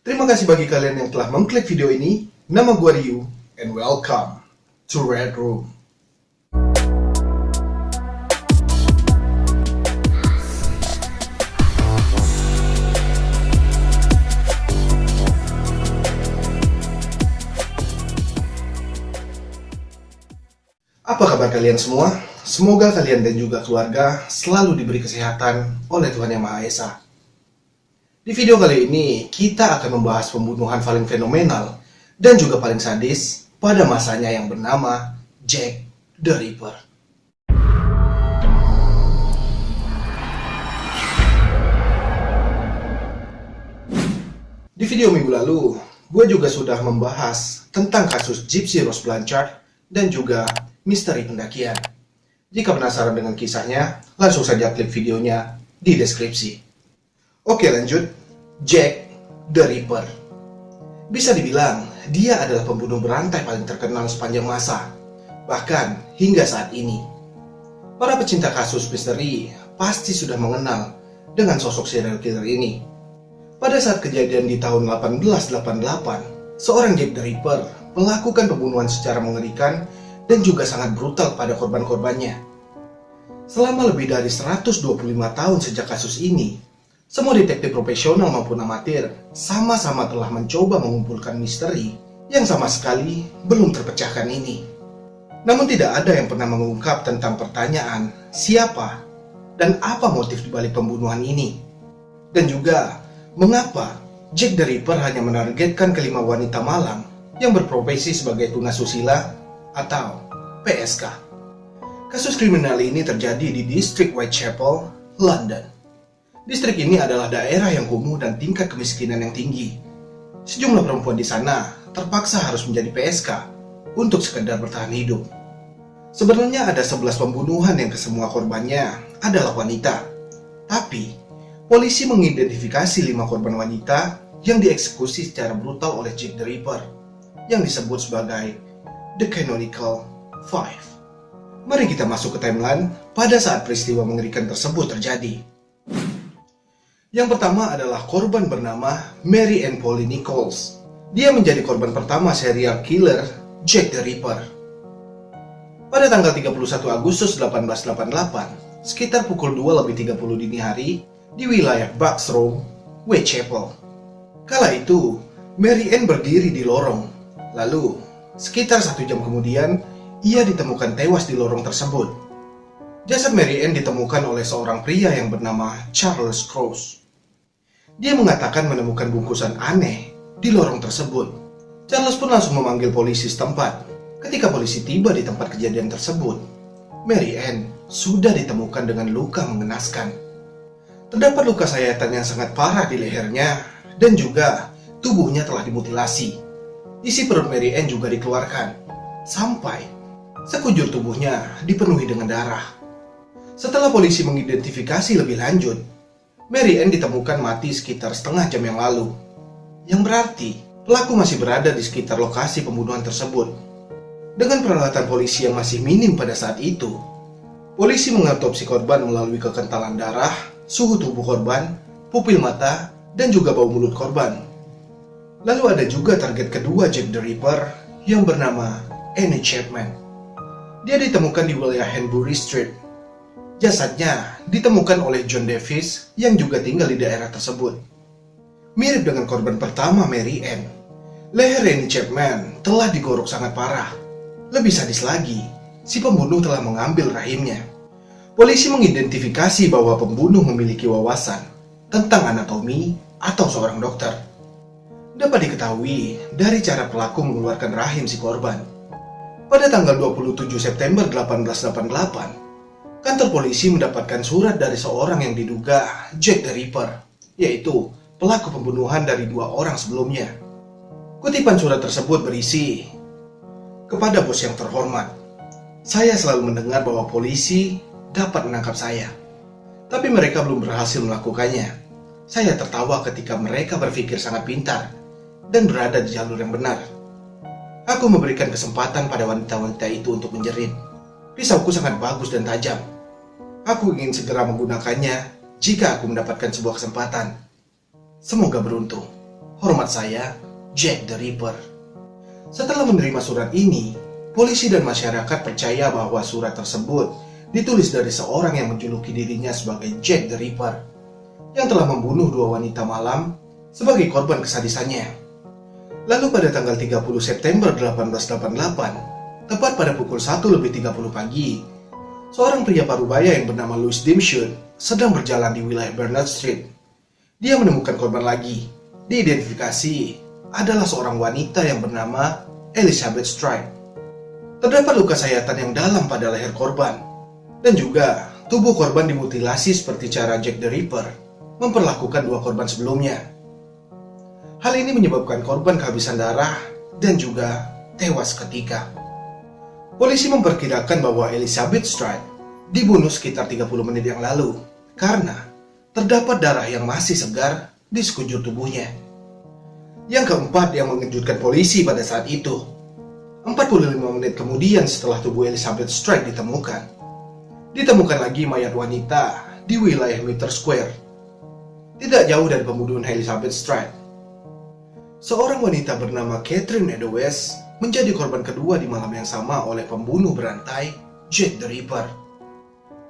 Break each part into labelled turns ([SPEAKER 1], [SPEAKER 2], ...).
[SPEAKER 1] Terima kasih bagi kalian yang telah mengklik video ini. Nama gue Ryu, and welcome to Red Room. Apa kabar kalian semua? Semoga kalian dan juga keluarga selalu diberi kesehatan oleh Tuhan Yang Maha Esa. Di video kali ini, kita akan membahas pembunuhan paling fenomenal dan juga paling sadis pada masanya yang bernama Jack the Ripper. Di video minggu lalu, gue juga sudah membahas tentang kasus Gypsy Rose Blanchard dan juga misteri pendakian. Jika penasaran dengan kisahnya, langsung saja klik videonya di deskripsi. Oke, lanjut. Jack the Ripper. Bisa dibilang, dia adalah pembunuh berantai paling terkenal sepanjang masa, bahkan hingga saat ini. Para pecinta kasus misteri pasti sudah mengenal dengan sosok serial killer ini. Pada saat kejadian di tahun 1888, seorang Jack the Ripper melakukan pembunuhan secara mengerikan dan juga sangat brutal pada korban-korbannya. Selama lebih dari 125 tahun sejak kasus ini, semua detektif profesional maupun amatir sama-sama telah mencoba mengumpulkan misteri yang sama sekali belum terpecahkan ini. Namun tidak ada yang pernah mengungkap tentang pertanyaan siapa dan apa motif dibalik pembunuhan ini. Dan juga mengapa Jack the Ripper hanya menargetkan kelima wanita malang yang berprofesi sebagai tunasusila atau PSK. Kasus kriminal ini terjadi di distrik Whitechapel, London. Distrik ini adalah daerah yang kumuh dan tingkat kemiskinan yang tinggi. Sejumlah perempuan di sana terpaksa harus menjadi PSK untuk sekedar bertahan hidup. Sebenarnya ada 11 pembunuhan yang kesemua korbannya adalah wanita. Tapi, polisi mengidentifikasi 5 korban wanita yang dieksekusi secara brutal oleh Jack the Ripper, yang disebut sebagai The Canonical Five. Mari kita masuk ke timeline pada saat peristiwa mengerikan tersebut terjadi. Yang pertama adalah korban bernama Mary Ann Polly Nichols. Dia menjadi korban pertama serial killer Jack the Ripper. Pada tanggal 31 Agustus 1888, sekitar pukul 2:30 dini hari di wilayah Bucks Row, Whitechapel. Kala itu, Mary Ann berdiri di lorong. Lalu, sekitar 1 jam kemudian, ia ditemukan tewas di lorong tersebut. Jasad Mary Ann ditemukan oleh seorang pria yang bernama Charles Cross. Dia mengatakan menemukan bungkusan aneh di lorong tersebut. Charles pun langsung memanggil polisi setempat. Ketika polisi tiba di tempat kejadian tersebut, Mary Ann sudah ditemukan dengan luka mengenaskan. Terdapat luka sayatan yang sangat parah di lehernya dan juga tubuhnya telah dimutilasi. Isi perut Mary Ann juga dikeluarkan sampai sekujur tubuhnya dipenuhi dengan darah. Setelah polisi mengidentifikasi lebih lanjut, Mary Ann ditemukan mati sekitar setengah jam yang lalu, yang berarti pelaku masih berada di sekitar lokasi pembunuhan tersebut. Dengan peralatan polisi yang masih minim pada saat itu, polisi mengautopsi korban melalui kekentalan darah, suhu tubuh korban, pupil mata, dan juga bau mulut korban. Lalu ada juga target kedua Jack the Ripper yang bernama Annie Chapman. Dia ditemukan di wilayah Hanbury Street. Jasadnya ditemukan oleh John Davis yang juga tinggal di daerah tersebut. Mirip dengan korban pertama Mary Ann, leher Annie Chapman telah digorok sangat parah. Lebih sadis lagi, si pembunuh telah mengambil rahimnya. Polisi mengidentifikasi bahwa pembunuh memiliki wawasan tentang anatomi atau seorang dokter. Dapat diketahui dari cara pelaku mengeluarkan rahim si korban. Pada tanggal 27 September 1888, kantor polisi mendapatkan surat dari seorang yang diduga Jack the Ripper, yaitu pelaku pembunuhan dari 2 orang sebelumnya. Kutipan surat tersebut berisi, "Kepada bos yang terhormat, saya selalu mendengar bahwa polisi dapat menangkap saya. Tapi mereka belum berhasil melakukannya. Saya tertawa ketika mereka berpikir sangat pintar dan berada di jalur yang benar. Aku memberikan kesempatan pada wanita-wanita itu untuk menjerit. Pisauku sangat bagus dan tajam. Aku ingin segera menggunakannya jika aku mendapatkan sebuah kesempatan. Semoga beruntung." Hormat saya, Jack the Ripper. Setelah menerima surat ini, polisi dan masyarakat percaya bahwa surat tersebut ditulis dari seorang yang menjuluki dirinya sebagai Jack the Ripper, yang telah membunuh 2 wanita malam sebagai korban kesadisannya. Lalu pada tanggal 30 September 1888, tepat pada pukul 1:30 pagi, seorang pria parubaya yang bernama Louis Dimshoot sedang berjalan di wilayah Bernard Street. Dia menemukan korban lagi. Diidentifikasi adalah seorang wanita yang bernama Elizabeth Stride. Terdapat luka sayatan yang dalam pada leher korban, dan juga tubuh korban dimutilasi seperti cara Jack the Ripper memperlakukan 2 korban sebelumnya. Hal ini menyebabkan korban kehabisan darah dan juga tewas seketika. Polisi memperkirakan bahwa Elizabeth Stride dibunuh sekitar 30 menit yang lalu karena terdapat darah yang masih segar di sekujur tubuhnya. Yang keempat yang mengejutkan polisi pada saat itu, 45 menit kemudian setelah tubuh Elizabeth Stride ditemukan lagi mayat wanita di wilayah Mitre Square, tidak jauh dari pembunuhan Elizabeth Stride. Seorang wanita bernama Catherine Eddowes menjadi korban kedua di malam yang sama oleh pembunuh berantai Jack the Ripper.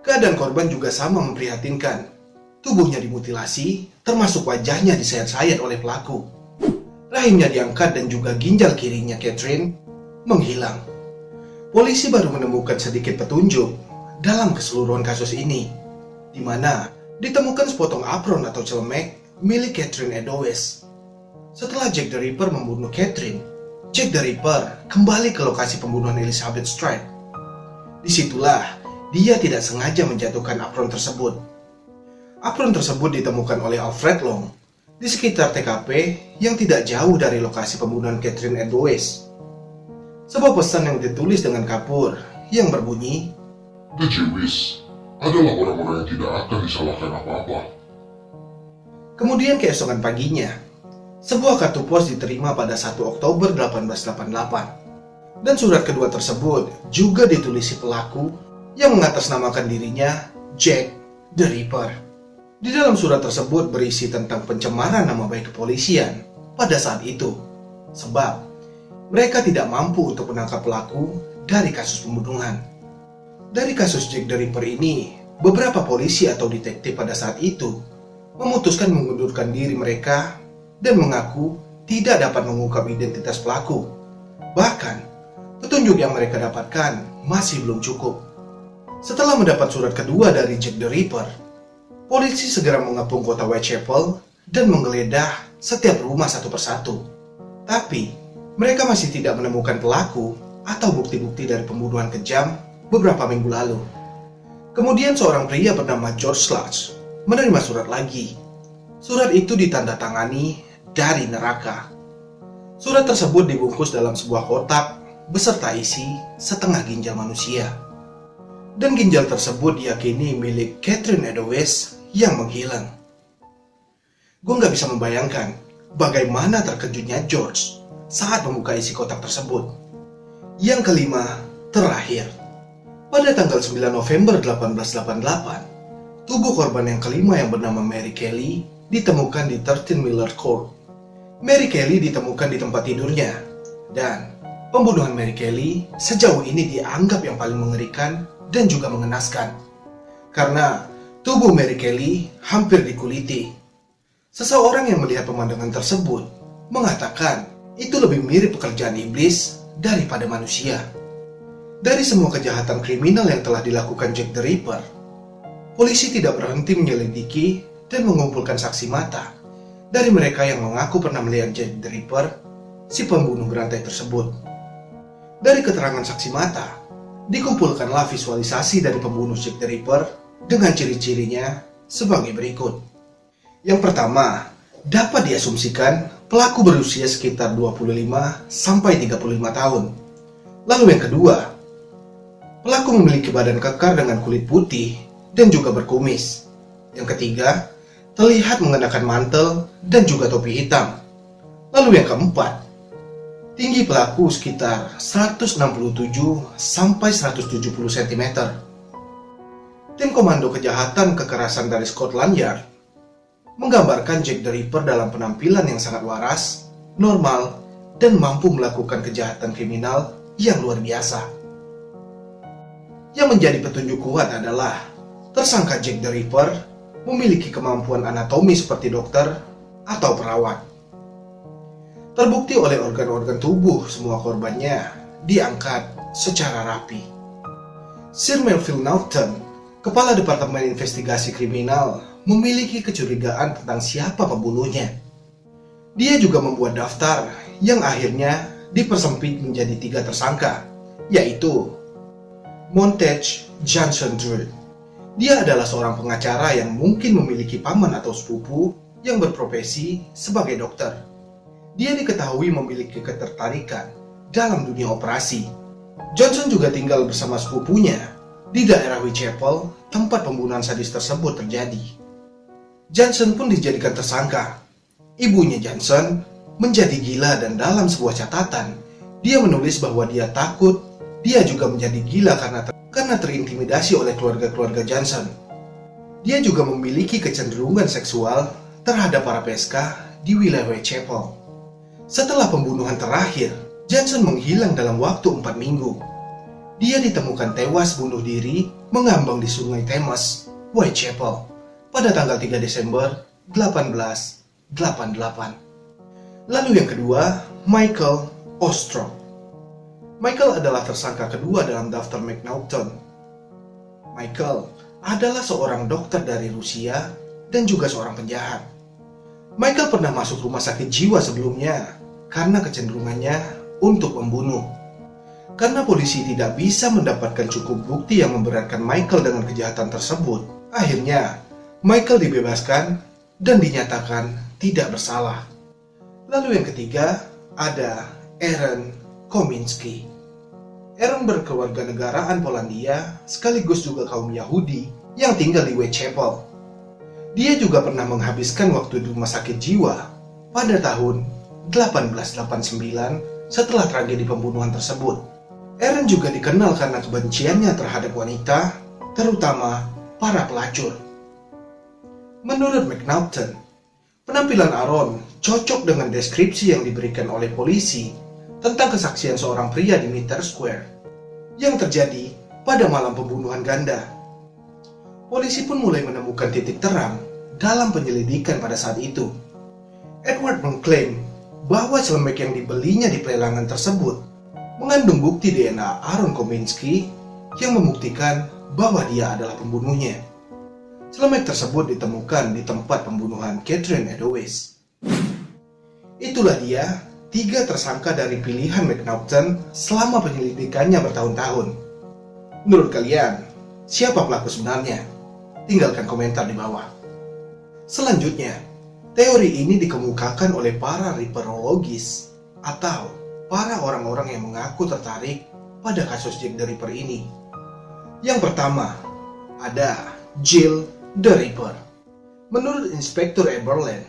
[SPEAKER 1] Keadaan korban juga sama memprihatinkan. Tubuhnya dimutilasi, termasuk wajahnya disayat-sayat oleh pelaku. Rahimnya diangkat dan juga ginjal kirinya Catherine menghilang. Polisi baru menemukan sedikit petunjuk dalam keseluruhan kasus ini, di mana ditemukan sepotong apron atau celemek milik Catherine Eddowes. Setelah Jack the Ripper membunuh Catherine, Jack the Ripper kembali ke lokasi pembunuhan Elizabeth Stride. Disitulah dia tidak sengaja menjatuhkan apron tersebut. Apron tersebut ditemukan oleh Alfred Long di sekitar TKP yang tidak jauh dari lokasi pembunuhan Catherine Eddowes. Sebuah pesan yang ditulis dengan kapur yang berbunyi,
[SPEAKER 2] "The Jewish adalah orang-orang yang tidak akan disalahkan apa-apa."
[SPEAKER 1] Kemudian keesokan paginya, sebuah kartu pos diterima pada 1 Oktober 1888. Dan surat kedua tersebut juga ditulisi pelaku yang mengatasnamakan dirinya Jack the Ripper. Di dalam surat tersebut berisi tentang pencemaran nama baik kepolisian pada saat itu, sebab mereka tidak mampu untuk menangkap pelaku dari kasus pembunuhan. Dari kasus Jack the Ripper ini, beberapa polisi atau detektif pada saat itu memutuskan mengundurkan diri mereka dan mengaku tidak dapat mengungkap identitas pelaku. Bahkan, petunjuk yang mereka dapatkan masih belum cukup. Setelah mendapat surat kedua dari Jack the Ripper, polisi segera mengepung kota Whitechapel dan menggeledah setiap rumah satu persatu. Tapi, mereka masih tidak menemukan pelaku atau bukti-bukti dari pembunuhan kejam beberapa minggu lalu. Kemudian seorang pria bernama George Sludge menerima surat lagi. Surat itu ditandatangani dari neraka. Surat tersebut dibungkus dalam sebuah kotak beserta isi setengah ginjal manusia. Dan ginjal tersebut diyakini milik Catherine Eddowes yang menghilang. Gue gak bisa membayangkan bagaimana terkejutnya George saat membuka isi kotak tersebut. Yang kelima, terakhir. Pada tanggal 9 November 1888, tubuh korban yang kelima yang bernama Mary Kelly ditemukan di 13 Miller Court. Mary Kelly ditemukan di tempat tidurnya, dan pembunuhan Mary Kelly sejauh ini dianggap yang paling mengerikan dan juga mengenaskan. Karena tubuh Mary Kelly hampir dikuliti. Seseorang yang melihat pemandangan tersebut mengatakan itu lebih mirip pekerjaan iblis daripada manusia. Dari semua kejahatan kriminal yang telah dilakukan Jack the Ripper, polisi tidak berhenti menyelidiki dan mengumpulkan saksi mata dari mereka yang mengaku pernah melihat Jack the Ripper, si pembunuh berantai tersebut. Dari keterangan saksi mata, dikumpulkanlah visualisasi dari pembunuh Jack the Ripper dengan ciri-cirinya sebagai berikut. Yang pertama, dapat diasumsikan pelaku berusia sekitar 25 sampai 35 tahun. Lalu yang kedua, pelaku memiliki badan kekar dengan kulit putih dan juga berkumis. Yang ketiga, terlihat mengenakan mantel dan juga topi hitam. Lalu yang keempat, tinggi pelaku sekitar 167 sampai 170 cm. Tim Komando Kejahatan Kekerasan dari Scotland Yard menggambarkan Jack the Ripper dalam penampilan yang sangat waras, normal, dan mampu melakukan kejahatan kriminal yang luar biasa. Yang menjadi petunjuk kuat adalah tersangka Jack the Ripper memiliki kemampuan anatomi seperti dokter atau perawat. Terbukti oleh organ-organ tubuh semua korbannya diangkat secara rapi. Sir Melville Norton, Kepala Departemen Investigasi Kriminal, memiliki kecurigaan tentang siapa pembunuhnya. Dia juga membuat daftar yang akhirnya dipersempit menjadi 3 tersangka, yaitu Montage Johnson Druid. Dia adalah seorang pengacara yang mungkin memiliki paman atau sepupu yang berprofesi sebagai dokter. Dia diketahui memiliki ketertarikan dalam dunia operasi. Johnson juga tinggal bersama sepupunya di daerah Whitechapel, tempat pembunuhan sadis tersebut terjadi. Johnson pun dijadikan tersangka. Ibunya Johnson menjadi gila dan dalam sebuah catatan, dia menulis bahwa dia takut dia juga menjadi gila karena terintimidasi oleh keluarga-keluarga Johnson. Dia juga memiliki kecenderungan seksual terhadap para PSK di wilayah Whitechapel. Setelah pembunuhan terakhir, Johnson menghilang dalam waktu 4 minggu. Dia ditemukan tewas bunuh diri mengambang di Sungai Thames, Whitechapel, pada tanggal 3 Desember 1888. Lalu yang kedua, Michael Ostrov. Michael adalah tersangka kedua dalam daftar McNaughton. Michael adalah seorang dokter dari Rusia dan juga seorang penjahat. Michael pernah masuk rumah sakit jiwa sebelumnya karena kecenderungannya untuk membunuh. Karena polisi tidak bisa mendapatkan cukup bukti yang memberatkan Michael dengan kejahatan tersebut, akhirnya Michael dibebaskan dan dinyatakan tidak bersalah. Lalu yang ketiga, ada Aaron Kominski. Aaron berkewarganegaraan Polandia sekaligus juga kaum Yahudi yang tinggal di Whitechapel. Dia juga pernah menghabiskan waktu di rumah sakit jiwa pada tahun 1889 setelah tragedi pembunuhan tersebut. Aaron juga dikenal karena kebenciannya terhadap wanita, terutama para pelacur. Menurut McNaughton, penampilan Aaron cocok dengan deskripsi yang diberikan oleh polisi tentang kesaksian seorang pria di Mitre Square yang terjadi pada malam pembunuhan ganda. Polisi pun mulai menemukan titik terang dalam penyelidikan pada saat itu. Edward mengklaim bahwa celemek yang dibelinya di pelelangan tersebut mengandung bukti DNA Aaron Kominski yang membuktikan bahwa dia adalah pembunuhnya. Celemek tersebut ditemukan di tempat pembunuhan Catherine Eddowes. Itulah dia 3 tersangka dari pilihan McNaughton selama penyelidikannya bertahun-tahun. Menurut kalian, siapa pelaku sebenarnya? Tinggalkan komentar di bawah. Selanjutnya, teori ini dikemukakan oleh para ripperologis atau para orang-orang yang mengaku tertarik pada kasus Jack the Ripper ini. Yang pertama, ada Jill the Ripper. Menurut Inspektur Eberlein,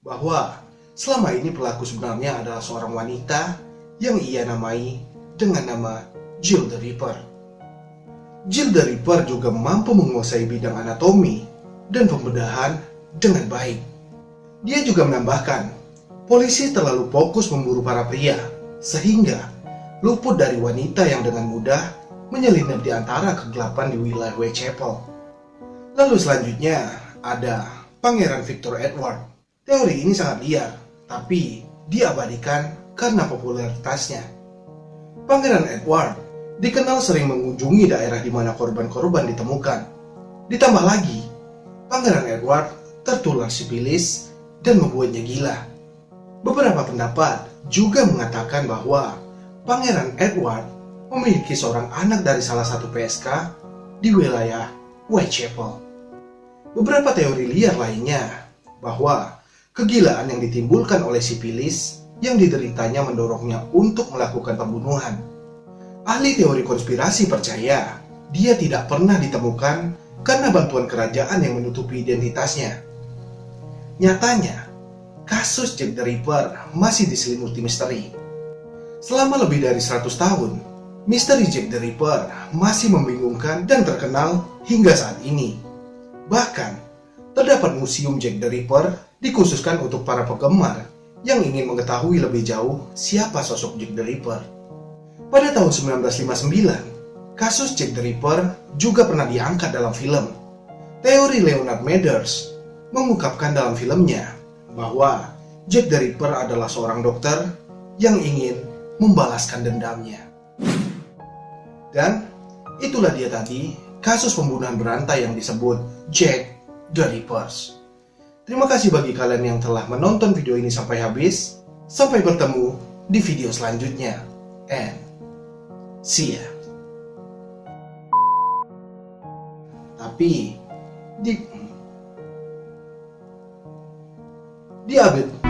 [SPEAKER 1] bahwa selama ini pelaku sebenarnya adalah seorang wanita yang ia namai dengan nama Jill the Ripper. Jill the Ripper juga mampu menguasai bidang anatomi dan pembedahan dengan baik. Dia juga menambahkan, polisi terlalu fokus memburu para pria, sehingga luput dari wanita yang dengan mudah menyelinap di antara kegelapan di wilayah Whitechapel. Lalu selanjutnya ada Pangeran Victor Edward. Teori ini sangat liar, tapi diabadikan karena popularitasnya. Pangeran Edward dikenal sering mengunjungi daerah di mana korban-korban ditemukan. Ditambah lagi, Pangeran Edward tertular sifilis dan membuatnya gila. Beberapa pendapat juga mengatakan bahwa Pangeran Edward memiliki seorang anak dari salah satu PSK di wilayah Whitechapel. Beberapa teori liar lainnya bahwa kegilaan yang ditimbulkan oleh sifilis yang dideritanya mendorongnya untuk melakukan pembunuhan. Ahli teori konspirasi percaya dia tidak pernah ditemukan karena bantuan kerajaan yang menutupi identitasnya. Nyatanya, kasus Jack the Ripper masih diselimuti misteri. Selama lebih dari 100 tahun, misteri Jack the Ripper masih membingungkan dan terkenal hingga saat ini. Bahkan, terdapat museum Jack the Ripper dikhususkan untuk para penggemar yang ingin mengetahui lebih jauh siapa sosok Jack the Ripper. Pada tahun 1959, kasus Jack the Ripper juga pernah diangkat dalam film. Teori Leonard Mathers mengungkapkan dalam filmnya bahwa Jack the Ripper adalah seorang dokter yang ingin membalaskan dendamnya. Dan itulah dia tadi kasus pembunuhan berantai yang disebut Jack the Rippers. Terima kasih bagi kalian yang telah menonton video ini sampai habis. Sampai bertemu di video selanjutnya. And see ya. Tapi di abad